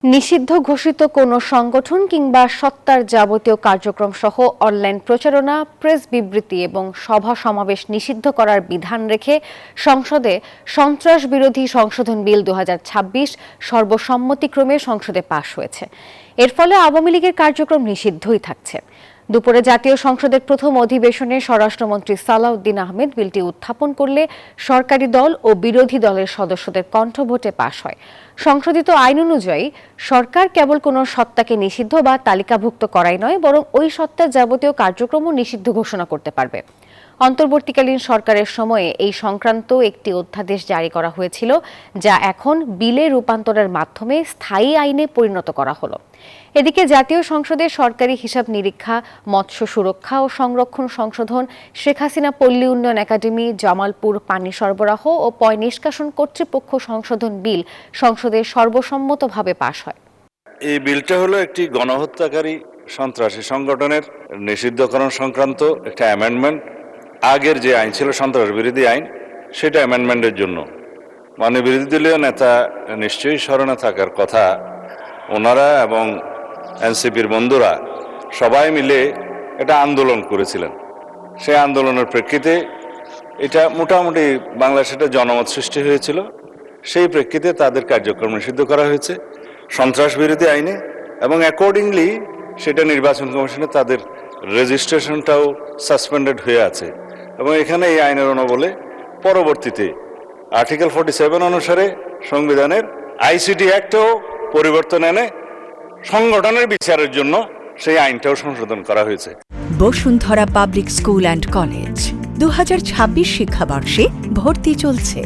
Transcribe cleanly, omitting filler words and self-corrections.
নিষিদ্ধ ঘোষিত কোনো সংগঠন কিংবা সত্তার যাবতীয় কার্যক্রম সহ অনলাইন প্রচারণা, প্রেস বিবৃতি এবং সভা সমাবেশ নিষিদ্ধ করার বিধান রেখে সংসদে সন্ত্রাস বিরোধী সংশোধন বিল 2026 সর্বসম্মতিক্রমে সংসদে পাশ হয়েছে। এর ফলে আওয়ামী লীগের কার্যক্রম নিষিদ্ধই থাকছে। দুপুরে জাতীয় সংসদের প্রথম অধিবেশনে স্বরাষ্ট্রমন্ত্রী সালাউদ্দিন আহমেদ বিলটি উত্থাপন করলে সরকারি দল ও বিরোধী দলের সদস্যদের কণ্ঠভোটে পাশ হয়। সংশোধিত আইন অনুযায়ী সরকার কেবল কোনো সত্তাকে নিষিদ্ধ বা তালিকাভুক্ত করাই নয়, বরং ওই সত্তার যাবতীয় কার্যক্রমও নিষিদ্ধ ঘোষণা করতে পারবে। অন্তর্বর্তীকালীন সরকারের সময়ে এই সংক্রান্ত একটি অধ্যাদেশ জারি করা হয়েছিল, যা এখন বিলে রূপান্তরের মাধ্যমে স্থায়ী আইনে পরিণত করা হলো। এদিকে জাতীয় সংসদে সরকারি হিসাব নিরীক্ষা, মৎস্য সুরক্ষা ও সংরক্ষণ সংশোধন, শেখ হাসিনা পল্লী উন্নয়ন একাডেমি, জামালপুর পানি সরবরাহ ও পয় নিষ্কাশন কর্তৃপক্ষ সংশোধন বিল সংসদে সর্বসম্মতভাবে পাশ হয়। এই বিলটা হলো একটি গণহত্যাকারী সন্ত্রাসী সংগঠনের নিষিদ্ধকরণ সংক্রান্ত একটা অ্যামেন্ডমেন্ট। আগের যে আইন ছিল সন্ত্রাস বিরোধী আইন, সেটা অ্যামেন্ডমেন্টের জন্য। মানে বিরোধী দলীয় নেতা নিশ্চয়ই স্মরণে থাকার কথা, ওনারা এবং এনসিপির বন্ধুরা সবাই মিলে এটা আন্দোলন করেছিলেন। সেই আন্দোলনের প্রেক্ষিতে এটা মোটামুটি বাংলাদেশে একটা জনমত সৃষ্টি হয়েছিল। সেই প্রেক্ষিতে তাদের কার্যক্রম নিষিদ্ধ করা হয়েছে সন্ত্রাস বিরোধী আইনে, এবং অ্যাকর্ডিংলি সেটা নির্বাচন কমিশনে তাদের রেজিস্ট্রেশনটাও সাসপেন্ডেড হয়ে আছে। এবং এখানে এই আইনের অনুবলে পরবর্তীতে আর্টিকেল 47 অনুসারে সংবিধানের আইসিটি অ্যাক্টেও পরিবর্তন এনে সংগঠনের বিচারের জন্য সেই আইনটাও সংশোধন করা হয়েছে। Bashundhara public school and college 2026 শিক্ষাবর্ষে ভর্তি চলছে।